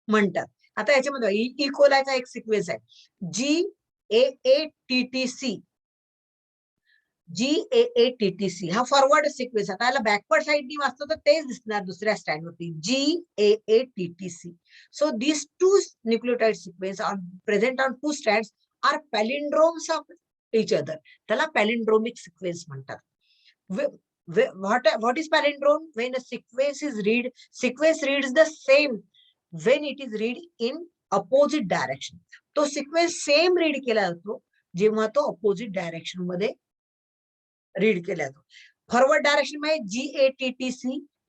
म्हणतात. आता याच्यामध्ये इकोलाचा एक सिक्वेन्स आहे GAATTC हा forward sequence. आता याला बॅकवर्ड साइडनी वाचतो तर तेच दिसणार दुसऱ्या स्टँड वरती GAATTC. So these two nucleotide sequence are present on two strands are palindromes of each other. त्याला palindromic sequence म्हणतात. What is palindrome? When a sequence reads the same when it is read in opposite direction. तो sequence same read केला जातो जेव्हा तो opposite direction मध्ये read केला जातो. फॉरवर्ड डायरेक्शन मध्ये GATTC,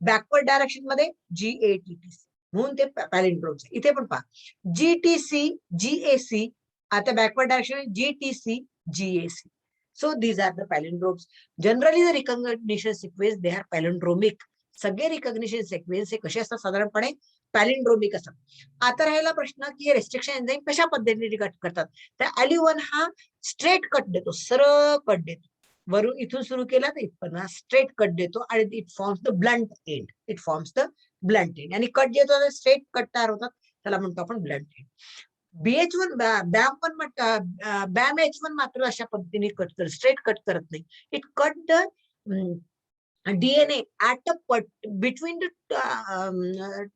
बॅकवर्ड डायरेक्शन मध्ये GATTC, म्हणून ते पॅलिंड्रोम्स. इथे पण पहा GTC GAC, आता backward direction GTC GAC. So these are the palindromes. Generally the recognition sequence they are palindromic. सगळे रिकॉग्निशन सिक्वेन्स हे कसे असतात साधारणपणे पॅलिंड्रोमिक असतात. आता राहिला प्रश्न की हे रेस्ट्रिक्शन एन्झाईम कशा पद्धतीने कट करतात. तर ॲल्यू1 हा स्ट्रेट कट देतो, सरळ कट देतो, वरून इथून सुरू केला तर इथपर्यंत स्ट्रेट कट देतो आणि it forms the blunt end. It forms the blunt end आणि कट देतो स्ट्रेट कट तयार होतात, त्याला म्हणतो आपण ब्लंट एंड. BH1 BAMH1 मात्र अशा पद्धतीने कट करत, स्ट्रेट कट करत नाही. It cut the DNA at a between the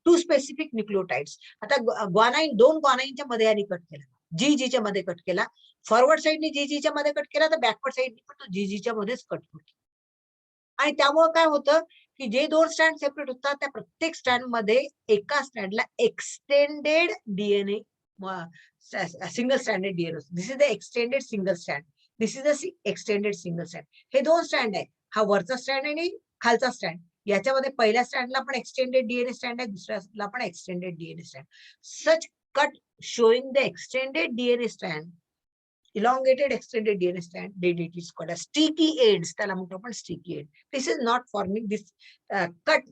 two specific nucleotides. आता ग्वानाइन, दोन ग्वानाइनच्या मध्ये आणि कट केला, GGच्या मध्ये कट केला. फॉरवर्ड साइडने GGच्या मध्ये कट केला तर बॅकवर्ड साइडने पण तो GGच्या मध्येच कट होतो. आणि त्यामुळे काय होतं की जे दोन स्टँड सेपरेट होतात त्या प्रत्येक स्टँड मध्ये एका स्टँडला एक्सटेंडेड DNA, सिंगल स्टँडेड DNA. This is the extended single स्टँड, this is the extended single स्टँड. हे दोन स्टँड आहे, हा वरचा स्टँड आणि खालचा स्टँड. याच्यामध्ये पहिल्या स्टँडला पण एक्सटेंडेड DNA स्टँड आहे, दुसऱ्याला पण extended DNA stand. Such cut showing the extended DNA strand, elongated extended DNA strand, it is called as sticky ends. त्याला म्हणतो आपण sticky end. This is not forming this cut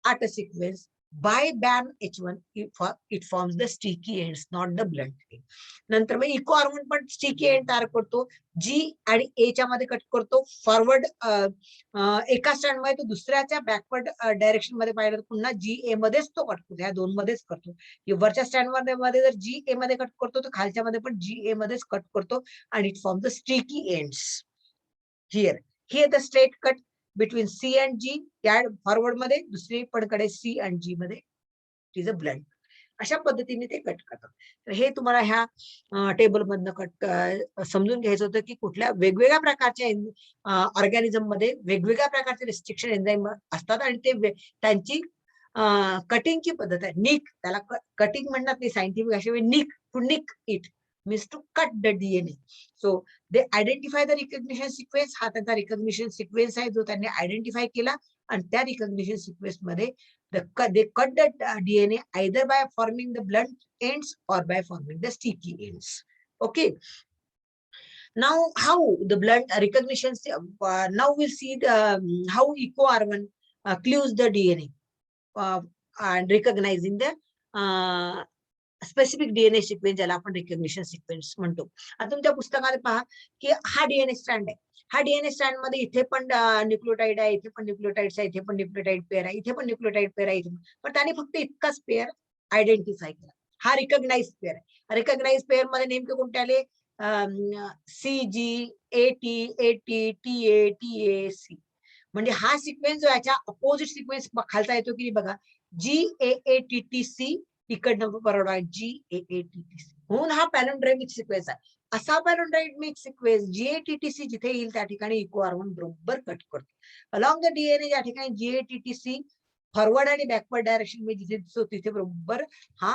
at a sequence by BAMH1. It forms the sticky ends, not the blunt end. नंतर मग eco R1 पण sticky end तयार करतो. G आणि A च्या मध्ये कट करतो फॉरवर्ड एका स्टँड मध्ये, तो दुसऱ्याच्या बॅकवर्ड डायरेक्शन मध्ये पाहिलं तर पुन्हा GA मध्येच तो कट करतो, ह्या दोन मध्येच करतो. वरच्या स्टँड मध्ये जर GA मध्ये कट करतो तर खालच्या मध्ये पण GA मध्येच कट करतो आणि it form the sticky ends. Here the straight cut between C and G, या फॉरवर्ड मध्ये, दुसरी पण कडे C and G मध्ये इट इज अ ब्लंट. अशा पद्धतीने ते कट करतात. तर हे तुम्हाला ह्या टेबल मधनं कट समजून घ्यायचं होतं की कुठल्या वेगवेगळ्या प्रकारच्या ऑर्गॅनिझम मध्ये वेगवेगळ्या प्रकारचे रिस्ट्रिक्शन एन्झाईम असतात आणि ते त्यांची कटिंगची पद्धत आहे. निक, त्याला कटिंग म्हणतात नाही सायंटिफिक भाषेमध्ये, nick, to nick it means to cut the DNA. So they identify the recognition sequence. हा त्यांचा रिकॉग्निशन सिक्वेन्स आहे जो त्यांनी आयडेंटिफाय केला आणि त्या रिकॉग्निशन सिक्वेन्स मध्ये they cut the DNA either by forming the blunt ends or by forming the sticky ends. Okay. Now how the blunt recognition, now we'll see the how eco R1 clues the DNA and recognizing the specific DNA sequence, ज्याला आपण recognition sequence म्हणतो. आता तुमच्या पुस्तकात पहा की हा DNA strand आहे. हा DNA स्ट्रँड मध्ये इथे पण न्यूक्लियोटाइड आहे, इथे पण न्यूक्लियोटाइड्स आहे, इथे पण न्यूक्लियोटाइड पेअर आहे, इथे पण न्यूक्लियोटाइड पेअर आहे, पण त्याने फक्त इतकाच पेअर आयडेंटिफाय केला. हा रिकॉग्नाइज पेअर आहे. रिकॉग्नाइज पेअर मध्ये नेमके कोणते आले, CG, AT, AT, TA, TA, C. म्हणजे हा सिक्वेन्स जो याच्या अपोजिट सिक्वेन्स खालचा येतो की बघा, GAATTC इकडनं बरोबर आहे, GAATTC. म्हणून हा पॅलिंड्रोमिक सिक्वेन्स आहे. असा पॅलिंड्रोमिक सिक्वेन्स GATTC जिथे येईल त्या ठिकाणी इको R1 बरोबर कट करतो. अलॉंग द DNA या ठिकाणी GATTC फॉरवर्ड आणि बॅकवर्ड डायरेक्शन मध्ये जिथे दिसतो तिथे बरोबर हा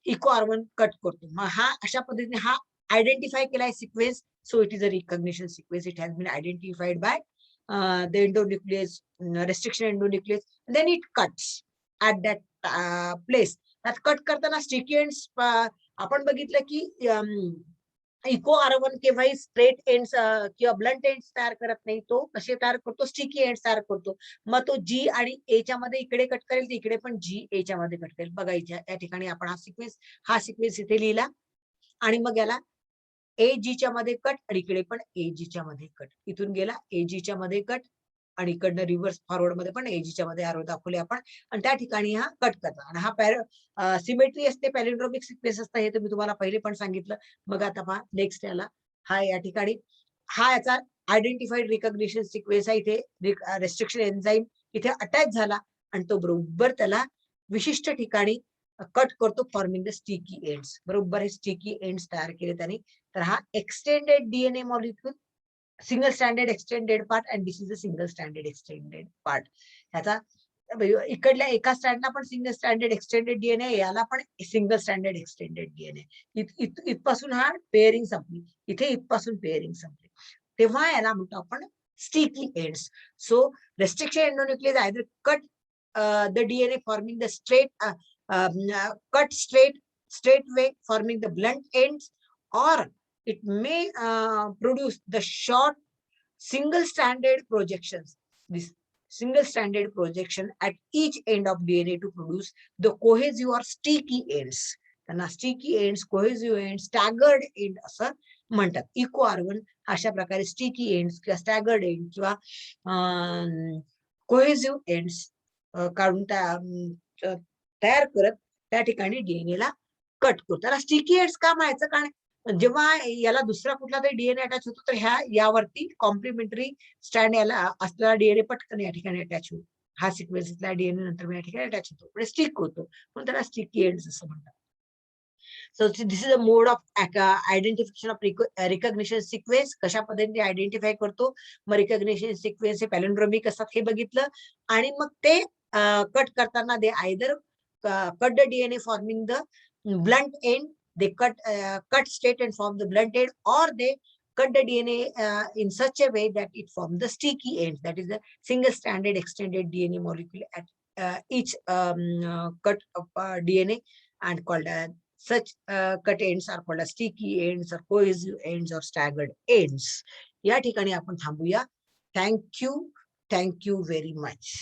इको R1 कट करतो. मग हा अशा पद्धतीने हा आयडेंटिफाय केलाय sequence. So it is a recognition sequence. It has been identified by the endonuclease, restriction endonuclease, then it cuts at that place. that cut करताना स्टिकी एंड्स आपण बघितलं की इको R1 केव्हाही स्ट्रेट एंड्स किंवा blunt ends तयार करत नाही. तो कसे तयार करतो, स्टिकी एंड्स तयार करतो. मग तो G आणि A च्या मध्ये इकडे कट करेल, इकडे पण G A च्या मध्ये कट करेल. बघायच्या या ठिकाणी आपण हा सिक्वेन्स इथे लिहिला आणि मग याला AG च्या मध्ये कट आणि इकडे पण AG च्या मध्ये कट. इथून गेला AG च्या मध्ये कट आणि इकडनं रिव्हर्स फॉरवर्ड मध्ये पण AG च्या मध्ये आरो दाखवले आपण आणि त्या ठिकाणी हा कट करता. आणि हा सिमेट्री असते, पॅलिंड्रोमिक सिक्वेन्स असतं, हे तर मी तुम्हाला पहिले पण सांगितलं. मग आता पहा नेक्स्ट याला हा या ठिकाणी हा याचा आयडेंटिफाईड रिकॉग्निशन सिक्वेन्स आहे. इथे रेस्ट्रिक्शन एन्झाईम इथे अटॅच झाला आणि तो बरोबर त्याला विशिष्ट ठिकाणी कट करतो, फॉर्मिंग द स्टिकी एंड्स. बरोबर हे स्टिकी एंड्स तयार केले त्यांनी. तर हा extended DNA molecule, single standard extended part and this is a single standard extended part. ह्याचा इकडल्या एका स्टँडला पण सिंगल स्टँडर्ड एक्सटेंडेड DNA, याला पण सिंगल स्टँडर्ड एक्सटेंडेड DNA. इथपासून हा पेअरिंग संपली, इथे इथपासून पेअरिंग संपली, तेव्हा याला म्हणतो आपण sticky ends. So restriction endonuclease either cut the DNA forming the cut straight way forming the blunt ends, or it may produce the short single stranded projections. This single stranded projection at each end of DNA to produce the cohesive or sticky ends. त्यांना sticky ends, cohesive end, staggered end असं म्हणतात. Eco R1 अशा प्रकारे sticky ends किंवा staggered end किंवा cohesive ends काढून तयार करत त्या ठिकाणी DNA ला कट करतो. त्याला स्टिकी एंड्स का म्हणायचं, कारण जेव्हा याला दुसरा कुठला तरी DNA अटॅच होतो तर यावरती कॉम्प्लिमेंटरी स्टँड याला असलेला DNA पटकन या ठिकाणी अटॅच होतो. हा सिक्वेन्सला DNA नंतर या ठिकाणी अटॅच होतो, म्हणजे स्टिक होतो, म्हणून त्याला स्टिकी एंड्स असं म्हणतात. So this is a mode of identification of recognition sequence. कशा पद्धतीने आयडेंटिफाय करतो. मग रिकॉग्निशन सिक्वेन्स हे पॅलिंड्रोमिक असतात हे बघितलं. आणि मग ते कट करताना they either cut the DNA forming the blunt end, they cut straight and form the blunt end, or they cut the DNA in such a way that it forms the sticky end, that is the single stranded extended DNA molecule at each cut of DNA, and called such cut ends are called as sticky ends or cohesive ends or staggered ends. या ठिकाणी आपण थांबूया. Thank you very much.